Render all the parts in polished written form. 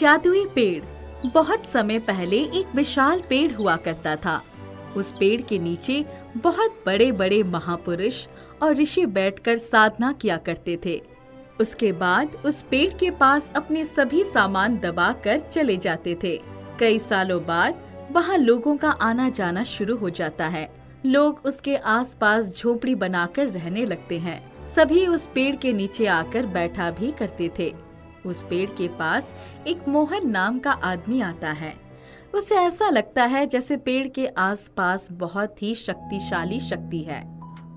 जादुई पेड़। बहुत समय पहले एक विशाल पेड़ हुआ करता था। उस पेड़ के नीचे बहुत बड़े बड़े महापुरुष और ऋषि बैठकर साधना किया करते थे। उसके बाद उस पेड़ के पास अपने सभी सामान दबाकर चले जाते थे। कई सालों बाद वहाँ लोगों का आना जाना शुरू हो जाता है। लोग उसके आसपास झोपड़ी बनाकर रहने लगते हैं। सभी उस पेड़ के नीचे आकर बैठा भी करते थे। उस पेड़ के पास एक मोहन नाम का आदमी आता है। उसे ऐसा लगता है जैसे पेड़ के आसपास बहुत ही शक्तिशाली शक्ति है।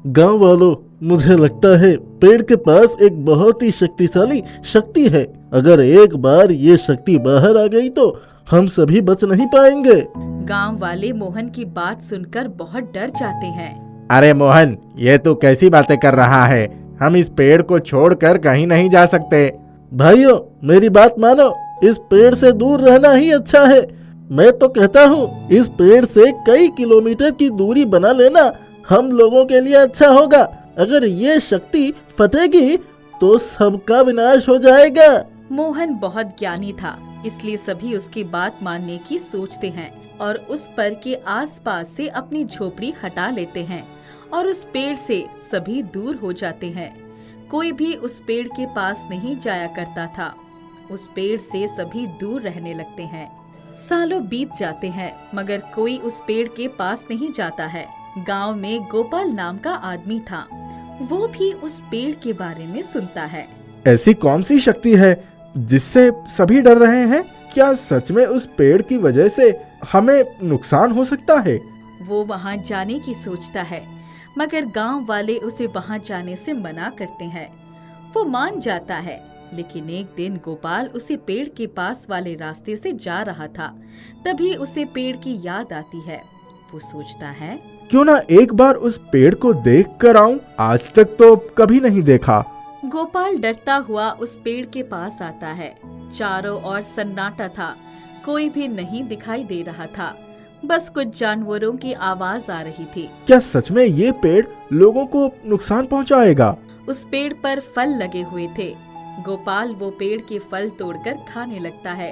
गांव वालों, मुझे लगता है पेड़ के पास एक बहुत ही शक्तिशाली शक्ति है। अगर एक बार ये शक्ति बाहर आ गई तो हम सभी बच नहीं पाएंगे। गांव वाले मोहन की बात सुनकर बहुत डर जाते हैं। अरे मोहन, ये तू कैसी बातें कर रहा है? हम इस पेड़ को छोड़कर कहीं नहीं जा सकते। भाइयों, मेरी बात मानो, इस पेड़ से दूर रहना ही अच्छा है। मैं तो कहता हूँ इस पेड़ से कई किलोमीटर की दूरी बना लेना हम लोगों के लिए अच्छा होगा। अगर ये शक्ति फटेगी तो सबका विनाश हो जाएगा। मोहन बहुत ज्ञानी था, इसलिए सभी उसकी बात मानने की सोचते हैं और उस पर के आसपास से अपनी झोपड़ी हटा लेते हैं और उस पेड़ से सभी दूर हो जाते हैं। कोई भी उस पेड़ के पास नहीं जाया करता था। उस पेड़ से सभी दूर रहने लगते हैं। सालों बीत जाते हैं मगर कोई उस पेड़ के पास नहीं जाता है। गांव में गोपाल नाम का आदमी था। वो भी उस पेड़ के बारे में सुनता है। ऐसी कौन सी शक्ति है जिससे सभी डर रहे हैं? क्या सच में उस पेड़ की वजह से हमें नुकसान हो सकता है? वो वहाँ जाने की सोचता है मगर गांव वाले उसे वहाँ जाने से मना करते हैं। वो मान जाता है, लेकिन एक दिन गोपाल उसे पेड़ के पास वाले रास्ते से जा रहा था। तभी उसे पेड़ की याद आती है। वो सोचता है, क्यों ना एक बार उस पेड़ को देख कर आऊं? आज तक तो कभी नहीं देखा। गोपाल डरता हुआ उस पेड़ के पास आता है। चारों ओर सन्नाटा था, कोई भी नहीं दिखाई दे रहा था। बस कुछ जानवरों की आवाज आ रही थी। क्या सच में ये पेड़ लोगों को नुकसान पहुंचाएगा? उस पेड़ पर फल लगे हुए थे। गोपाल वो पेड़ के फल तोड़कर खाने लगता है।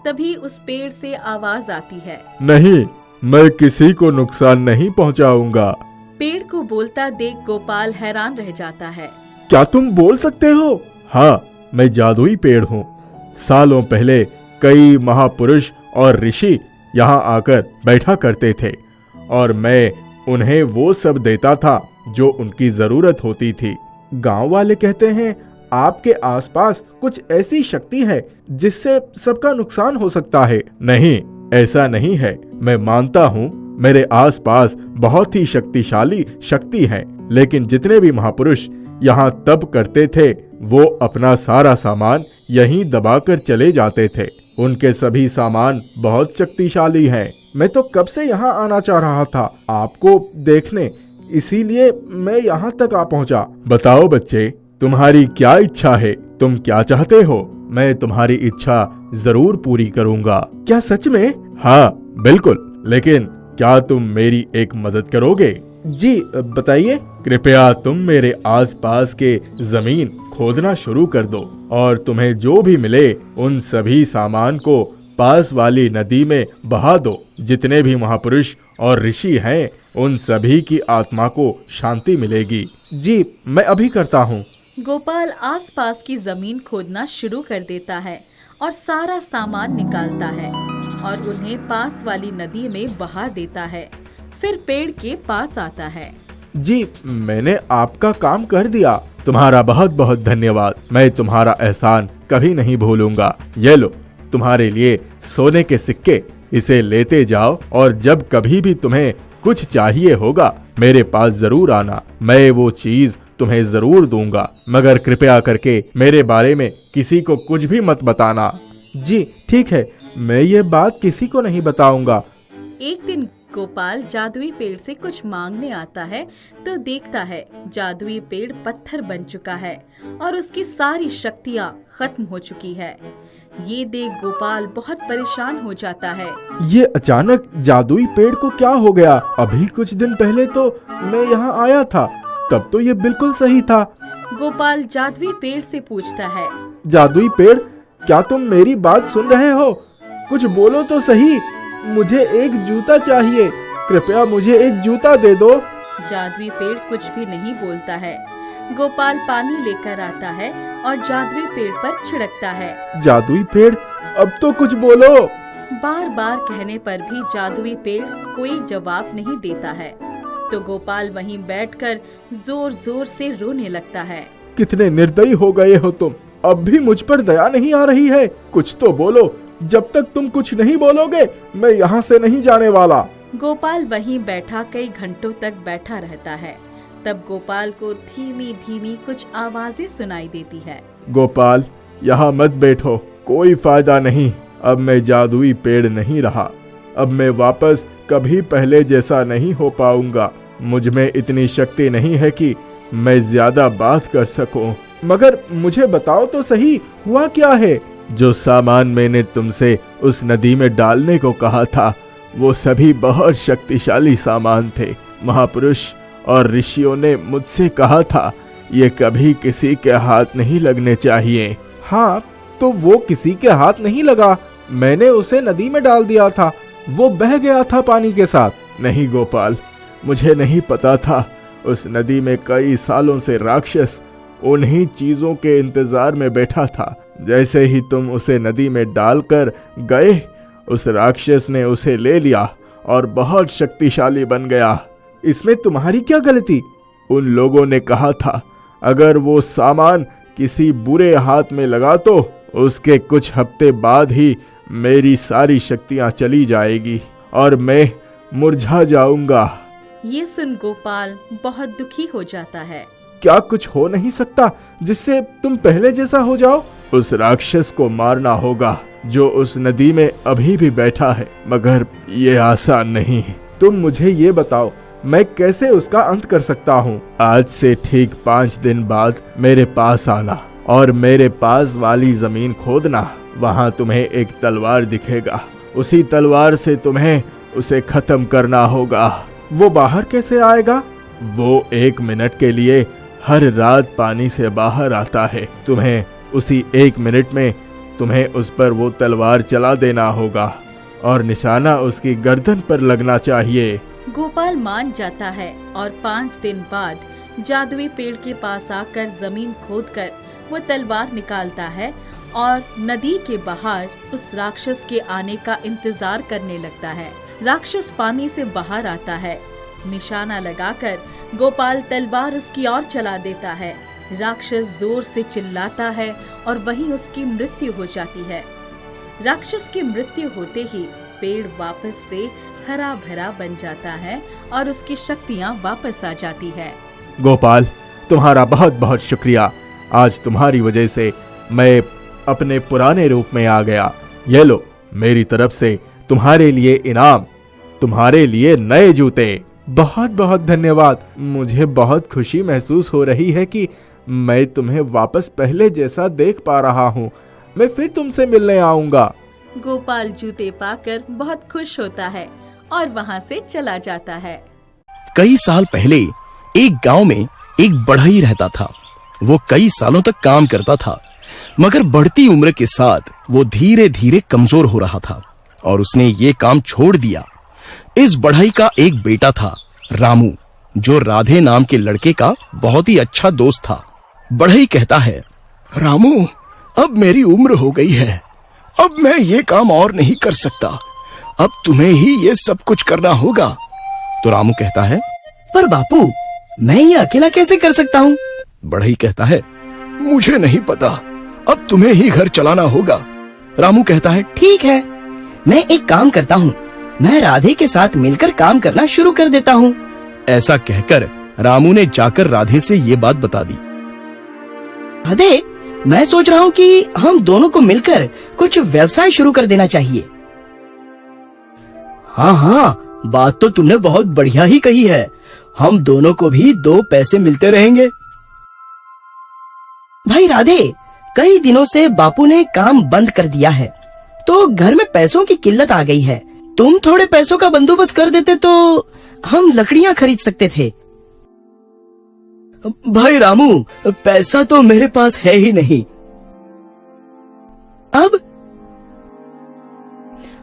तभी उस पेड़ से आवाज आती है, नहीं, मैं किसी को नुकसान नहीं पहुंचाऊंगा। पेड़ को बोलता देख गोपाल हैरान रह जाता है। क्या तुम बोल सकते हो? हाँ, मैं जादुई पेड़ हूँ। सालों पहले कई महापुरुष और ऋषि यहाँ आकर बैठा करते थे और मैं उन्हें वो सब देता था जो उनकी जरूरत होती थी। गांव वाले कहते हैं आपके आसपास कुछ ऐसी शक्ति है जिससे सबका नुकसान हो सकता है। नहीं, ऐसा नहीं है। मैं मानता हूँ मेरे आसपास बहुत ही शक्तिशाली शक्ति है, लेकिन जितने भी महापुरुष यहाँ तप करते थे वो अपना सारा सामान यहीं दबाकर चले जाते थे। उनके सभी सामान बहुत शक्तिशाली हैं। मैं तो कब से यहाँ आना चाह रहा था आपको देखने, इसीलिए मैं यहाँ तक आ पहुँचा। बताओ बच्चे, तुम्हारी क्या इच्छा है? तुम क्या चाहते हो? मैं तुम्हारी इच्छा जरूर पूरी करूँगा। क्या सच में? हाँ बिल्कुल, लेकिन क्या तुम मेरी एक मदद करोगे? जी बताइए। कृपया तुम मेरे आसपास के जमीन खोदना शुरू कर दो और तुम्हें जो भी मिले उन सभी सामान को पास वाली नदी में बहा दो। जितने भी महापुरुष और ऋषि हैं उन सभी की आत्मा को शांति मिलेगी। जी मैं अभी करता हूँ। गोपाल आसपास की जमीन खोदना शुरू कर देता है और सारा सामान निकालता है और उन्हें पास वाली नदी में बहा देता है। फिर पेड़ के पास आता है। जी मैंने आपका काम कर दिया। तुम्हारा बहुत बहुत धन्यवाद। मैं तुम्हारा एहसान कभी नहीं भूलूंगा। ये लो तुम्हारे लिए सोने के सिक्के, इसे लेते जाओ और जब कभी भी तुम्हें कुछ चाहिए होगा मेरे पास जरूर आना। मैं वो चीज तुम्हें जरूर दूंगा, मगर कृपया करके मेरे बारे में किसी को कुछ भी मत बताना। जी ठीक है, मैं ये बात किसी को नहीं बताऊंगा। एक दिन गोपाल जादुई पेड़ से कुछ मांगने आता है तो देखता है जादुई पेड़ पत्थर बन चुका है और उसकी सारी शक्तियाँ खत्म हो चुकी है। ये देख गोपाल बहुत परेशान हो जाता है। ये अचानक जादुई पेड़ को क्या हो गया? अभी कुछ दिन पहले तो मैं यहाँ आया था, तब तो ये बिल्कुल सही था। गोपाल जादुई पेड़ से पूछता है, जादुई पेड़ क्या तुम मेरी बात सुन रहे हो? कुछ बोलो तो सही। मुझे एक जूता चाहिए, कृपया मुझे एक जूता दे दो। जादुई पेड़ कुछ भी नहीं बोलता है। गोपाल पानी लेकर आता है और जादुई पेड़ पर छिड़कता है। जादुई पेड़, अब तो कुछ बोलो। बार बार कहने पर भी जादुई पेड़ कोई जवाब नहीं देता है। तो गोपाल वहीं बैठकर जोर जोर से रोने लगता है। कितने निर्दयी हो गए हो तुम, अब भी मुझ पर दया नहीं आ रही है। कुछ तो बोलो, जब तक तुम कुछ नहीं बोलोगे मैं यहाँ से नहीं जाने वाला। गोपाल वहीं बैठा कई घंटों तक बैठा रहता है। तब गोपाल को धीमी धीमी कुछ आवाजें सुनाई देती है। गोपाल, यहाँ मत बैठो, कोई फायदा नहीं। अब मैं जादुई पेड़ नहीं रहा। अब मैं वापस कभी पहले जैसा नहीं हो पाऊंगा। मुझ में इतनी शक्ति नहीं है कि मैं ज्यादा बात कर सकूं। मगर मुझे बताओ तो सही, हुआ क्या है? जो सामान मैंने तुमसे उस नदी में डालने को कहा था, वो सभी बहुत शक्तिशाली सामान थे। महापुरुष और ऋषियों ने मुझसे कहा था ये कभी किसी के हाथ नहीं लगने चाहिए। हाँ, तो वो किसी के हाथ नहीं लगा। मैंने उसे नदी में डाल दिया था, वो बह गया था पानी के साथ। नहीं गोपाल, मुझे नहीं पता था। उस नदी में कई सालों से राक्षस उन्हीं चीजों के इंतजार में बैठा था। जैसे ही तुम उसे नदी में डालकर गए, उस राक्षस ने उसे ले लिया और बहुत शक्तिशाली बन गया। इसमें तुम्हारी क्या गलती? उन लोगों ने कहा था अगर वो सामान किसी बुरे हाथ में लगा तो उसके कुछ हफ्ते बाद ही मेरी सारी शक्तियां चली जाएगी और मैं मुरझा जाऊंगा। ये सुन गोपाल बहुत दुखी हो जाता है। क्या कुछ हो नहीं सकता जिससे तुम पहले जैसा हो जाओ? उस राक्षस को मारना होगा जो उस नदी में अभी भी बैठा है, मगर ये आसान नहीं। तुम मुझे ये बताओ, मैं कैसे उसका अंत कर सकता हूँ? आज से ठीक 5 दिन बाद मेरे पास आना और मेरे पास वाली जमीन खोदना। वहाँ तुम्हें एक तलवार दिखेगा। उसी तलवार से तुम्हें उसे खत्म करना होगा। वो बाहर कैसे आएगा? वो 1 मिनट के लिए हर रात पानी से बाहर आता है। तुम्हें उसी 1 मिनट में तुम्हें उस पर वो तलवार चला देना होगा और निशाना उसकी गर्दन पर लगना चाहिए। गोपाल मान जाता है और 5 दिन बाद जादुई पेड़ के पास आकर जमीन खोदकर वो तलवार निकालता है और नदी के बाहर उस राक्षस के आने का इंतजार करने लगता है। राक्षस पानी से बाहर आता है। निशाना लगाकर गोपाल तलवार उसकी ओर चला देता है। राक्षस जोर से चिल्लाता है और वहीं उसकी मृत्यु हो जाती है। राक्षस की मृत्यु होते ही पेड़ वापस से हरा भरा बन जाता है और उसकी शक्तियाँ वापस आ जाती है। गोपाल, तुम्हारा बहुत बहुत शुक्रिया। आज तुम्हारी वजह से मैं अपने पुराने रूप में आ गया। ये लो, मेरी तरफ से तुम्हारे लिए इनाम, तुम्हारे लिए नए जूते। बहुत बहुत धन्यवाद। मुझे बहुत खुशी महसूस हो रही है कि मैं तुम्हें वापस पहले जैसा देख पा रहा हूँ। मैं फिर तुमसे मिलने आऊंगा। गोपाल जूते पाकर बहुत खुश होता है और वहाँ से चला जाता है। कई साल पहले एक गांव में एक बढ़ई रहता था। वो कई सालों तक काम करता था, मगर बढ़ती उम्र के साथ वो धीरे धीरे कमजोर हो रहा था और उसने ये काम छोड़ दिया। इस बढ़ई का एक बेटा था, रामू, जो राधे नाम के लड़के का बहुत ही अच्छा दोस्त था। बढ़ई कहता है, रामू, अब मेरी उम्र हो गई है, अब मैं ये काम और नहीं कर सकता, अब तुम्हें ही ये सब कुछ करना होगा। तो रामू कहता है, पर बापू, मैं ये अकेला कैसे कर सकता हूँ? बढ़ई कहता है, मुझे नहीं पता, अब तुम्हें ही घर चलाना होगा। रामू कहता है, ठीक है, मैं एक काम करता हूँ, मैं राधे के साथ मिलकर काम करना शुरू कर देता हूँ। ऐसा कहकर रामू ने जाकर राधे से ये बात बता दी। राधे, मैं सोच रहा हूँ कि हम दोनों को मिलकर कुछ व्यवसाय शुरू कर देना चाहिए। हाँ हाँ, बात तो तुमने बहुत बढ़िया ही कही है। हम दोनों को भी 2 पैसे मिलते रहेंगे। भाई राधे, कई दिनों से बापू ने काम बंद कर दिया है, तो घर में पैसों की किल्लत आ गई है। तुम थोड़े पैसों का बंदोबस्त कर देते तो हम लकड़ियाँ खरीद सकते थे। भाई रामू, पैसा तो मेरे पास है ही नहीं। अब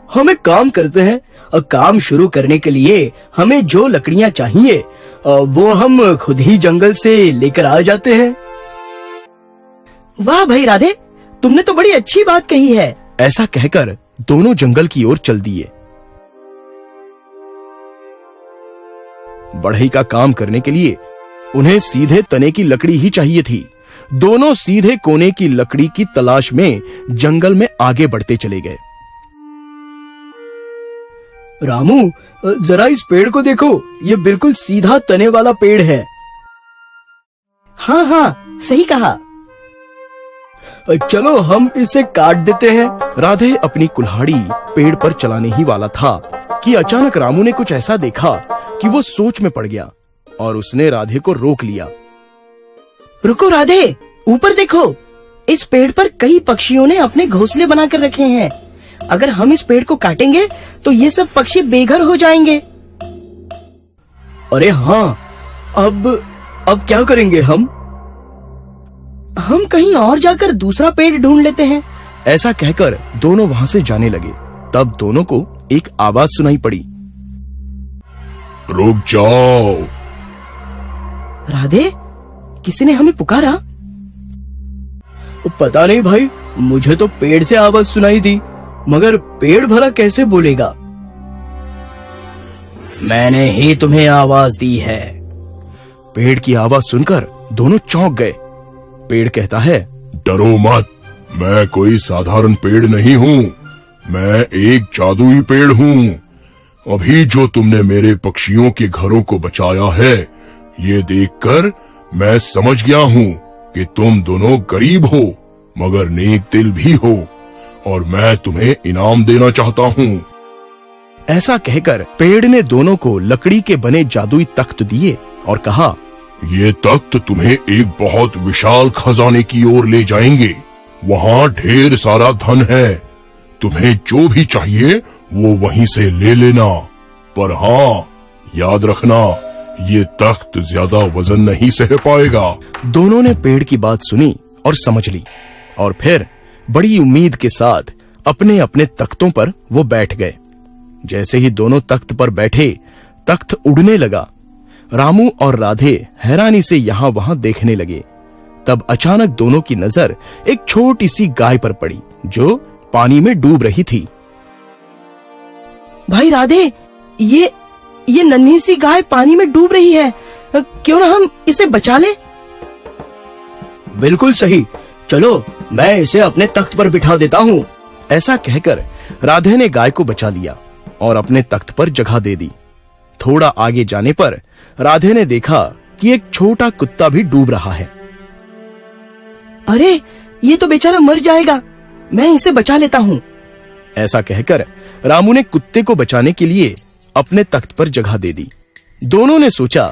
हम एक काम करते हैं, और काम शुरू करने के लिए हमें जो लकड़ियां चाहिए वो हम खुद ही जंगल से लेकर आ जाते हैं। वाह भाई राधे, तुमने तो बड़ी अच्छी बात कही है। ऐसा कहकर दोनों जंगल की ओर चल दिए। बढ़ई का काम करने के लिए उन्हें सीधे तने की लकड़ी ही चाहिए थी। दोनों सीधे कोने की लकड़ी की तलाश में जंगल में आगे बढ़ते चले गए। रामू, जरा इस पेड़ को देखो, ये बिल्कुल सीधा तने वाला पेड़ है। हाँ हाँ, सही कहा। चलो हम इसे काट देते हैं। राधे अपनी कुल्हाड़ी पेड़ पर चलाने ही वाला था कि अचानक रामू ने कुछ ऐसा देखा कि वो सोच में पड़ गया और उसने राधे को रोक लिया। रुको राधे, ऊपर देखो, इस पेड़ पर कई पक्षियों ने अपने घोंसले बनाकर रखे हैं। अगर हम इस पेड़ को काटेंगे तो ये सब पक्षी बेघर हो जाएंगे। अरे हाँ, अब क्या करेंगे हम कहीं और जाकर दूसरा पेड़ ढूंढ लेते हैं। ऐसा कहकर दोनों वहां से जाने लगे। तब दोनों को एक आवाज सुनाई पड़ी। रुक जाओ। राधे, किसी ने हमें पुकारा? पता नहीं भाई, मुझे तो पेड़ से आवाज सुनाई दी, मगर पेड़ भला कैसे बोलेगा? मैंने ही तुम्हें आवाज दी है। पेड़ की आवाज सुनकर दोनों चौंक गए। पेड़ कहता है, डरो मत, मैं कोई साधारण पेड़ नहीं हूँ, मैं एक जादुई पेड़ हूँ। अभी जो तुमने मेरे पक्षियों के घरों को बचाया है, ये देखकर मैं समझ गया हूँ कि तुम दोनों गरीब हो मगर नेक दिल भी हो, और मैं तुम्हें इनाम देना चाहता हूँ। ऐसा कहकर पेड़ ने दोनों को लकड़ी के बने जादुई तख्त दिए और कहा, ये तख्त तुम्हें एक बहुत विशाल खजाने की ओर ले जाएंगे। वहाँ ढेर सारा धन है, तुम्हें जो भी चाहिए वो वहीं से ले लेना। पर हाँ, याद रखना, ये तख्त ज्यादा वजन नहीं सह पाएगा। दोनों ने पेड़ की बात सुनी और समझ ली, और फिर बड़ी उम्मीद के साथ अपने अपने तख्तों पर वो बैठ गए। जैसे ही दोनों तख्त पर बैठे, तख्त उड़ने लगा। रामू और राधे हैरानी से यहाँ वहां देखने लगे। तब अचानक दोनों की नजर एक छोटी सी गाय पर पड़ी जो पानी में डूब रही थी। भाई राधे, ये नन्ही सी गाय पानी में डूब रही है, क्यों ना हम इसे बचा लें? बिल्कुल सही, चलो मैं इसे अपने तख्त पर बिठा देता हूँ। ऐसा कहकर राधे ने गाय को बचा लिया और अपने तख्त पर जगह दे दी। थोड़ा आगे जाने पर राधे ने देखा कि एक छोटा कुत्ता भी डूब रहा है। अरे, ये तो बेचारा मर जाएगा, मैं इसे बचा लेता हूँ। ऐसा कहकर रामू ने कुत्ते को बचाने के लिए अपने तख्त पर जगह दे दी। दोनों ने सोचा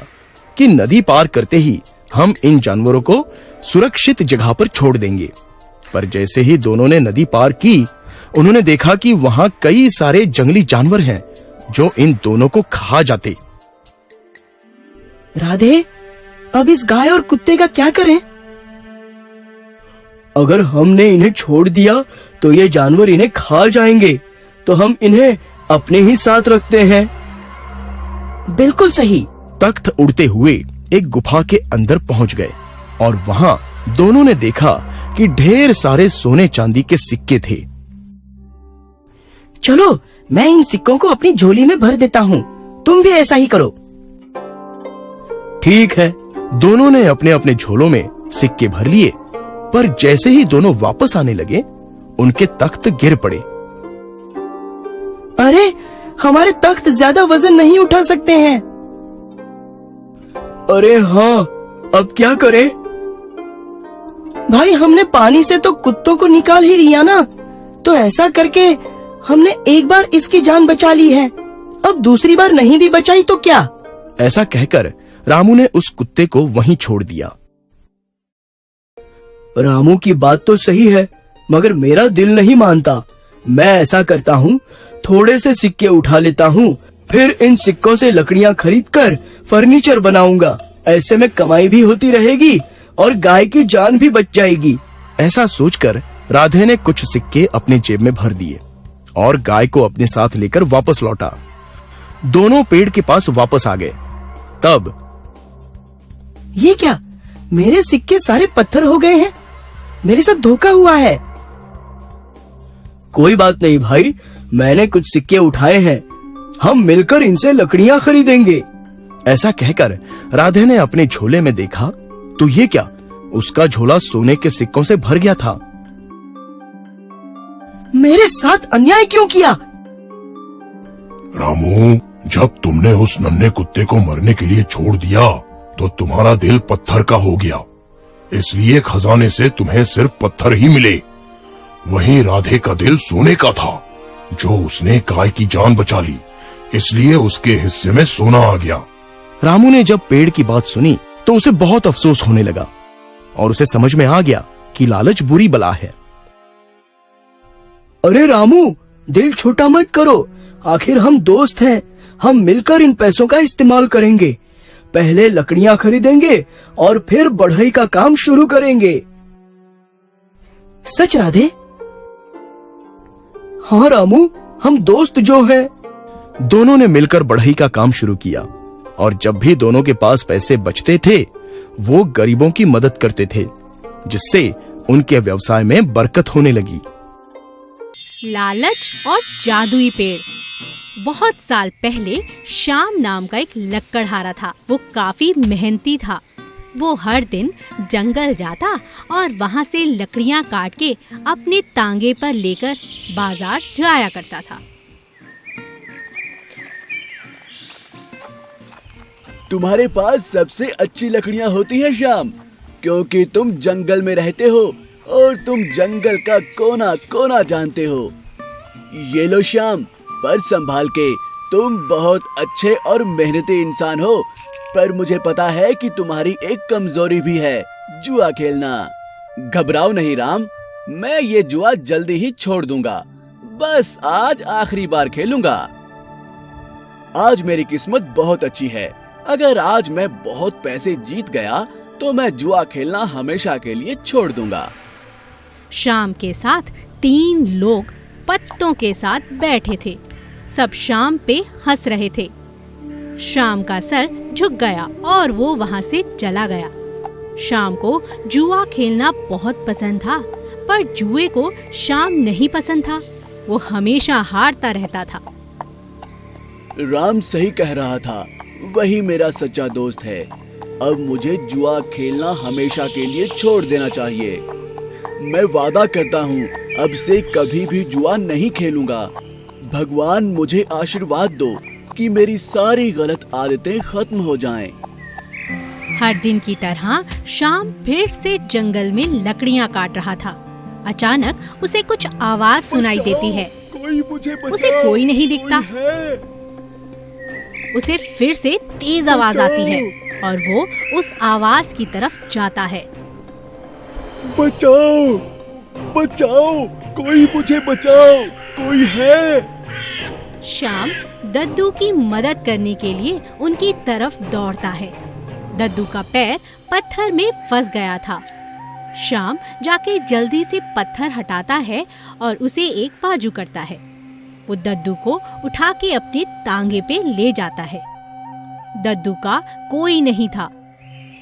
कि नदी पार करते ही हम इन जानवरों को सुरक्षित जगह पर छोड़ देंगे। पर जैसे ही दोनों ने नदी पार की, उन्होंने देखा कि वहां कई सारे जंगली जानवर हैं जो इन दोनों को खा जाते। राधे, अब इस गाय और कुत्ते का क्या करें? अगर हमने इन्हें छोड़ दिया तो ये जानवर इन्हें खा जाएंगे, तो हम इन्हें अपने ही साथ रखते हैं। बिल्कुल सही। तख्त उड़ते हुए एक गुफा के अंदर पहुंच गए और वहां दोनों ने देखा कि ढेर सारे सोने चांदी के सिक्के थे। चलो, मैं इन सिक्कों को अपनी झोली में भर देता हूँ, तुम भी ऐसा ही करो। ठीक है। दोनों ने अपने अपने झोलों में सिक्के भर लिए, पर जैसे ही दोनों वापस आने लगे, उनके तख्त गिर पड़े। अरे, हमारे तख्त ज्यादा वजन नहीं उठा सकते हैं। अरे हाँ, अब क्या करें? भाई, हमने पानी से तो कुत्तों को निकाल ही लिया ना, तो ऐसा करके हमने एक बार इसकी जान बचा ली है, अब दूसरी बार नहीं भी बचाई तो क्या? ऐसा कहकर रामू ने उस कुत्ते को वहीं छोड़ दिया। रामू की बात तो सही है, मगर मेरा दिल नहीं मानता। मैं ऐसा करता हूँ, थोड़े से सिक्के उठा लेता हूँ, फिर इन सिक्कों से लकड़ियाँ खरीदकर फर्नीचर बनाऊंगा। ऐसे में कमाई भी होती रहेगी और गाय की जान भी बच जाएगी। ऐसा सोचकर राधे ने कुछ सिक्के अपने जेब में भर दिए और गाय को अपने साथ लेकर वापस लौटा। दोनों पेड़ के पास वापस आ गए। तब ये क्या, मेरे सिक्के सारे पत्थर हो गए हैं। मेरे साथ धोखा हुआ है। कोई बात नहीं भाई, मैंने कुछ सिक्के उठाए हैं, हम मिलकर इनसे लकड़ियां खरीदेंगे। ऐसा कहकर राधे ने अपने झोले में देखा तो ये क्या, उसका झोला सोने के सिक्कों से भर गया था। मेरे साथ अन्याय क्यों किया? रामू, जब तुमने उस नन्हे कुत्ते को मरने के लिए छोड़ दिया तो तुम्हारा दिल पत्थर का हो गया, इसलिए खजाने से तुम्हें सिर्फ पत्थर ही मिले। वहीं राधे का दिल सोने का था, जो उसने गाय की जान बचा ली, इसलिए उसके हिस्से में सोना आ गया। रामू ने जब पेड़ की बात सुनी तो उसे बहुत अफसोस होने लगा और उसे समझ में आ गया कि लालच बुरी बला है। अरे रामू, दिल छोटा मत करो, आखिर हम दोस्त हैं। हम मिलकर इन पैसों का इस्तेमाल करेंगे। पहले लकड़ियां खरीदेंगे और फिर बढ़ई का काम शुरू करेंगे। सच राधे? हाँ रामू, हम दोस्त जो हैं। दोनों ने मिलकर बढ़ई का काम शुरू किया और जब भी दोनों के पास पैसे बचते थे वो गरीबों की मदद करते थे, जिससे उनके व्यवसाय में बरकत होने लगी। लालच और जादुई पेड़। बहुत साल पहले श्याम नाम का एक लक्कड़हारा था। वो काफी मेहनती था। वो हर दिन जंगल जाता और वहाँ से लकड़ियाँ काट के अपने तांगे पर लेकर बाजार जाया करता था। तुम्हारे पास सबसे अच्छी लकड़ियाँ होती हैं श्याम, क्योंकि तुम जंगल में रहते हो और तुम जंगल का कोना कोना जानते हो। ये लो श्याम, पर संभाल के, तुम बहुत अच्छे और मेहनती इंसान हो, पर मुझे पता है कि तुम्हारी एक कमजोरी भी है, जुआ खेलना। घबराओ नहीं राम, मैं ये जुआ जल्दी ही छोड़ दूंगा। बस आज आखिरी बार खेलूंगा। आज मेरी किस्मत बहुत अच्छी है। अगर आज मैं बहुत पैसे जीत गया तो मैं जुआ खेलना हमेशा के लिए छोड़ दूंगा। श्याम के साथ 3 लोग पत्तों के साथ बैठे थे। सब श्याम पे हंस रहे थे। श्याम का सर झुक गया और वो वहाँ से चला गया। श्याम को जुआ खेलना बहुत पसंद था, पर जुए को श्याम नहीं पसंद था। वो हमेशा हारता रहता था। राम सही कह रहा था, वही मेरा सच्चा दोस्त है। अब मुझे जुआ खेलना हमेशा के लिए छोड़ देना चाहिए। मैं वादा करता हूँ, अब से कभी भी जुआ नहीं खेलूंगा। भगवान मुझे आशीर्वाद दो कि मेरी सारी गलत आदतें खत्म हो जाएं। हर दिन की तरह श्याम फिर से जंगल में लकड़ियाँ काट रहा था। अचानक उसे कुछ आवाज सुनाई देती है। उसे कोई नहीं दिखता। उसे फिर से तेज आवाज आती है और वो उस आवाज की तरफ जाता है। बचाओ, बचाओ, कोई मुझे बचाओ, कोई है? श्याम दद्दू की मदद करने के लिए उनकी तरफ दौड़ता है। दद्दू का पैर पत्थर में फंस गया था। श्याम जाके जल्दी से पत्थर हटाता है और उसे एक बाजू करता है। वो दद्दू को उठा के अपने तांगे पे ले जाता है। दद्दू का कोई नहीं था,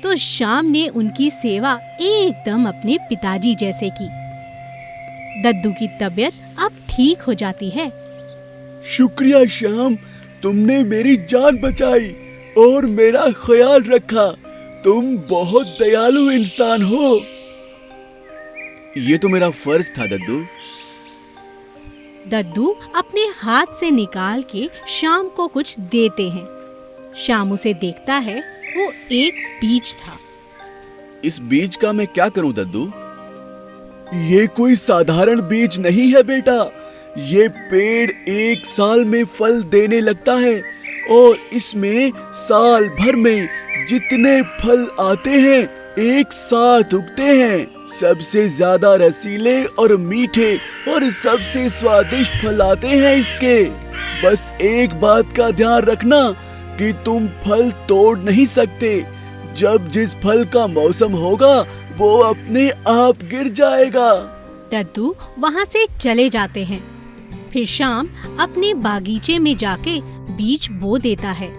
तो श्याम ने उनकी सेवा एकदम अपने पिताजी जैसे की। दद्दू की तबीयत अब ठीक हो जाती है। शुक्रिया श्याम, तुमने मेरी जान बचाई और मेरा ख्याल रखा। तुम बहुत दयालु इंसान हो। ये तो मेरा फर्ज था दद्दू। दद्दू अपने हाथ से निकाल के श्याम को कुछ देते हैं। श्याम उसे देखता है। वो एक बीज था। इस बीज का मैं क्या करूं दद्दू? ये कोई साधारण बीज नहीं है बेटा। ये पेड़ 1 साल में फल देने लगता है और इसमें साल भर में जितने फल आते हैं एक साथ उगते हैं। सबसे ज्यादा रसीले और मीठे और सबसे स्वादिष्ट फल आते हैं इसके। बस एक बात का ध्यान रखना कि तुम फल तोड़ नहीं सकते। जब जिस फल का मौसम होगा वो अपने आप गिर जाएगा। दद्दू वहाँ से चले जाते हैं। फिर शाम अपने बागीचे में जाके बीज बो देता है।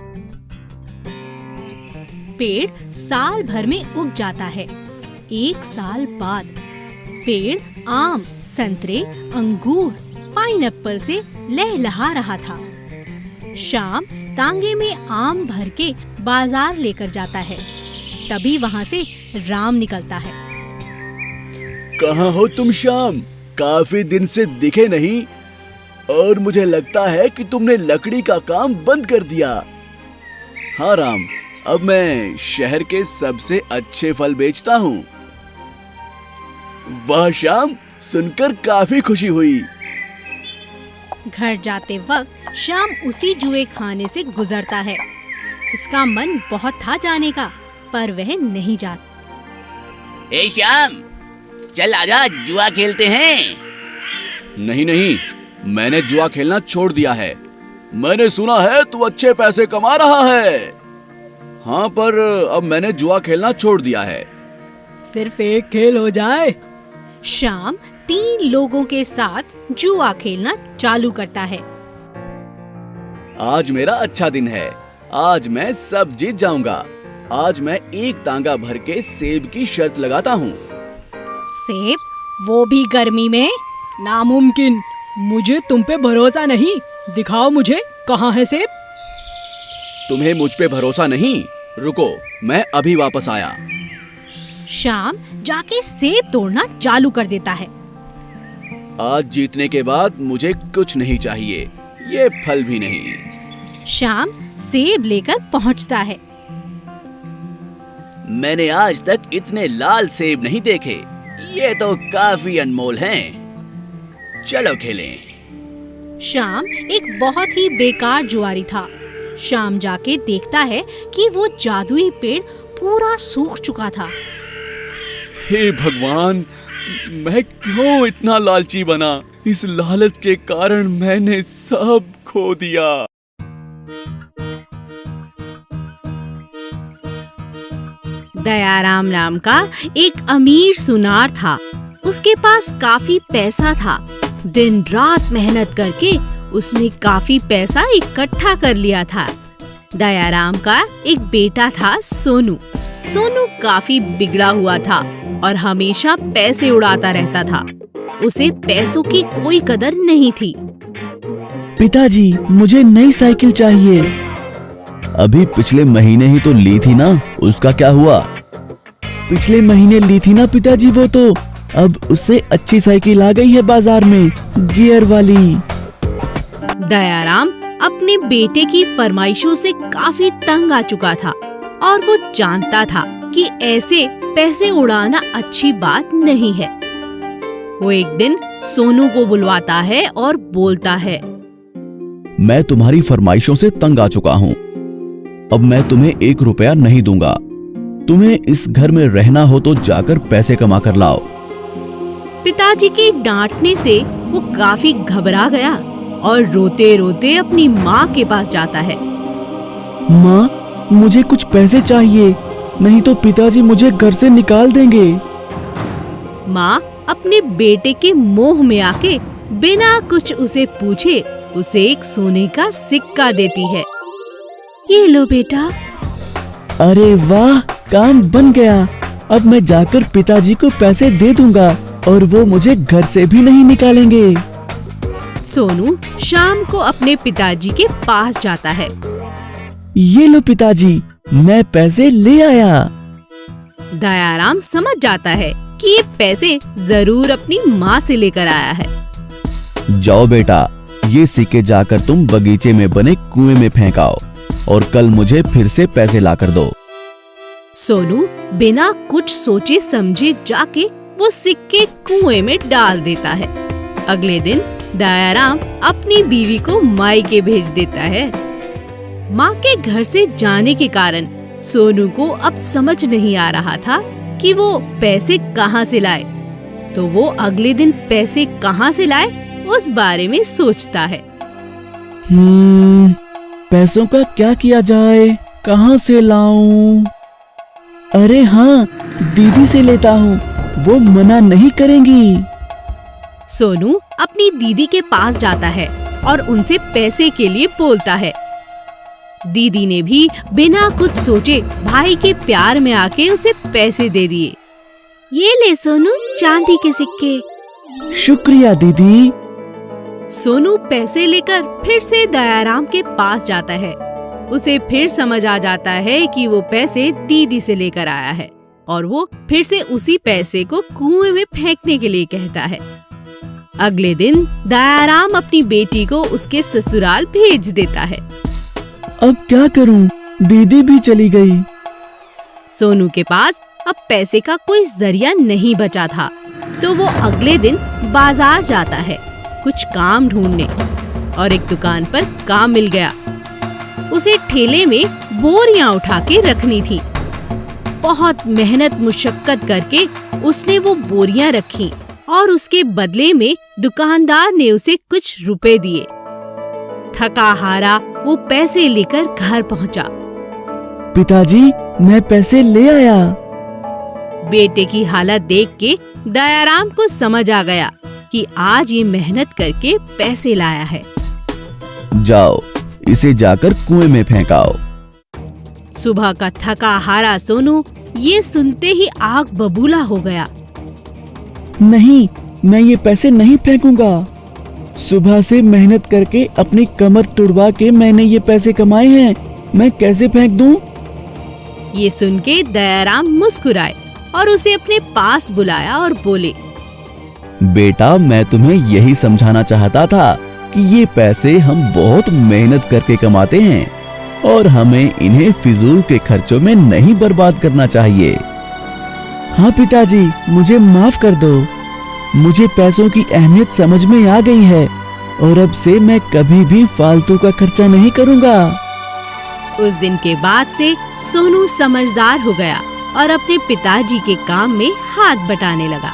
पेड़ साल भर में उग जाता है। 1 साल बाद पेड़ आम, संतरे, अंगूर, पाइनएप्पल से लहलहा रहा था। शाम तांगे में आम भर के बाजार लेकर जाता है। तभी वहाँ से राम निकलता है। कहाँ हो तुम शाम? काफी दिन से दिखे नहीं और मुझे लगता है कि तुमने लकड़ी का काम बंद कर दिया। हाँ राम, अब मैं शहर के सबसे अच्छे फल बेचता हूँ। वाह शाम, सुनकर काफी खुशी हुई। घर जाते वक्त शाम उसी जुए खाने से गुजरता है। उसका मन बहुत था जाने का, पर वह नहीं जाता। ए श्याम, चल आजा, जुआ खेलते हैं। नहीं नहीं, मैंने जुआ खेलना छोड़ दिया है। मैंने सुना है तू अच्छे पैसे कमा रहा है। हाँ, पर अब मैंने जुआ खेलना छोड़ दिया है। सिर्फ एक खेल हो जाए। शाम 3 लोगों के साथ जुआ खेलना चालू करता है। आज मेरा अच्छा दिन है। आज मैं सब जीत जाऊंगा। आज मैं 1 तांगा भर के सेब की शर्त लगाता हूँ। सेब? वो भी गर्मी में? नामुमकिन। मुझे तुम पे भरोसा नहीं। दिखाओ मुझे, कहाँ है सेब? तुम्हें मुझ पे भरोसा नहीं? रुको, मैं अभी वापस आया। शाम जाके सेब तोड़ना चालू कर देता है। आज जीतने के बाद मुझे कुछ नहीं चाहिए, ये फल भी नहीं। शाम सेब लेकर पहुंचता है। मैंने आज तक इतने लाल सेब नहीं देखे। ये तो काफी अनमोल हैं। चलो खेलें। शाम एक बहुत ही बेकार जुआरी था। शाम जाके देखता है कि वो जादुई पेड़ पूरा सूख चुका था। हे भगवान, मैं क्यों इतना लालची बना? इस लालच के कारण मैंने सब खो दिया। दयाराम नाम का एक अमीर सुनार था। उसके पास काफी पैसा था। दिन रात मेहनत करके उसने काफी पैसा इकट्ठा कर लिया था। दयाराम का एक बेटा था सोनू। सोनू काफी बिगड़ा हुआ था और हमेशा पैसे उड़ाता रहता था। उसे पैसों की कोई कदर नहीं थी। पिताजी, मुझे नई साइकिल चाहिए। अभी पिछले महीने ही तो ली थी ना, उसका क्या हुआ? पिछले महीने ली थी ना पिताजी वो तो। अब उससे अच्छी साइकिल आ गई है बाजार में, गियर वाली। दयाराम अपने बेटे की फरमाइशों से काफी तंग आ चुका था और वो जानता था कि ऐसे पैसे उड़ाना अच्छी बात नहीं है। वो एक दिन सोनू को बुलवाता है और बोलता है, मैं तुम्हारी फरमाइशों से तंग आ चुका हूँ। अब मैं तुम्हें 1 रुपया नहीं दूंगा। तुम्हें इस घर में रहना हो तो जाकर पैसे कमा कर लाओ। पिताजी के डांटने से वो काफी घबरा गया और रोते रोते अपनी माँ के पास जाता है। माँ, मुझे कुछ पैसे चाहिए, नहीं तो पिताजी मुझे घर से निकाल देंगे। माँ अपने बेटे के मोह में आके बिना कुछ उसे पूछे उसे एक सोने का सिक्का देती है। ये लो बेटा। अरे वाह, काम बन गया। अब मैं जाकर पिताजी को पैसे दे दूंगा और वो मुझे घर से भी नहीं निकालेंगे। सोनू शाम को अपने पिताजी के पास जाता है। ये लो पिताजी, मैं पैसे ले आया। दयाराम समझ जाता है कि ये पैसे जरूर अपनी माँ से लेकर आया है। जाओ बेटा, ये सिक्के जाकर तुम बगीचे में बने कुएं में फेंकाओ और कल मुझे फिर से पैसे लाकर दो। सोनू बिना कुछ सोचे समझे जाके वो सिक्के कुएं में डाल देता है। अगले दिन दयाराम अपनी बीवी को मायके भेज देता है। माँ के घर से जाने के कारण सोनू को अब समझ नहीं आ रहा था कि वो पैसे कहाँ से लाए। तो वो अगले दिन पैसे कहाँ से लाए उस बारे में सोचता है। पैसों का क्या किया जाए, कहाँ से लाऊं? अरे हाँ, दीदी से लेता हूँ, वो मना नहीं करेंगी। सोनू अपनी दीदी के पास जाता है और उनसे पैसे के लिए बोलता है। दीदी ने भी बिना कुछ सोचे भाई के प्यार में आके उसे पैसे दे दिए। ये ले सोनू, चांदी के सिक्के। शुक्रिया दीदी। सोनू पैसे लेकर फिर से दयाराम के पास जाता है। उसे फिर समझ आ जाता है कि वो पैसे दीदी से लेकर आया है और वो फिर से उसी पैसे को कुएं में फेंकने के लिए कहता है। अगले दिन दयाराम अपनी बेटी को उसके ससुराल भेज देता है। अब क्या करूं? दीदी भी चली गई। सोनू के पास अब पैसे का कोई जरिया नहीं बचा था, तो वो अगले दिन बाजार जाता है कुछ काम ढूंढने, और एक दुकान पर काम मिल गया। उसे ठेले में बोरियां उठा के रखनी थी। बहुत मेहनत मुशक्कत करके उसने वो बोरियां रखी और उसके बदले में दुकानदार ने उसे कुछ रुपए दिए। थका हारा वो पैसे लेकर घर पहुंचा। पिताजी, मैं पैसे ले आया। बेटे की हालत देख के दयाराम को समझ आ गया कि आज ये मेहनत करके पैसे लाया है। जाओ, इसे जाकर कुएं में फेंकाओ। सुबह का थका हारा सोनू ये सुनते ही आग बबूला हो गया। नहीं, मैं ये पैसे नहीं फेंकूंगा। सुबह से मेहनत करके अपनी कमर तुड़वा के मैंने ये पैसे कमाए हैं, मैं कैसे फेंक दूं? ये सुन के दयाराम मुस्कुराए और उसे अपने पास बुलाया और बोले, बेटा, मैं तुम्हें यही समझाना चाहता था कि ये पैसे हम बहुत मेहनत करके कमाते हैं और हमें इन्हें फिजूल के खर्चों में नहीं बर्बाद करना चाहिए। हाँ पिताजी, मुझे माफ कर दो। मुझे पैसों की अहमियत समझ में आ गई है और अब से मैं कभी भी फालतू का खर्चा नहीं करूँगा। उस दिन के बाद से सोनू समझदार हो गया और अपने पिताजी के काम में हाथ बटाने लगा।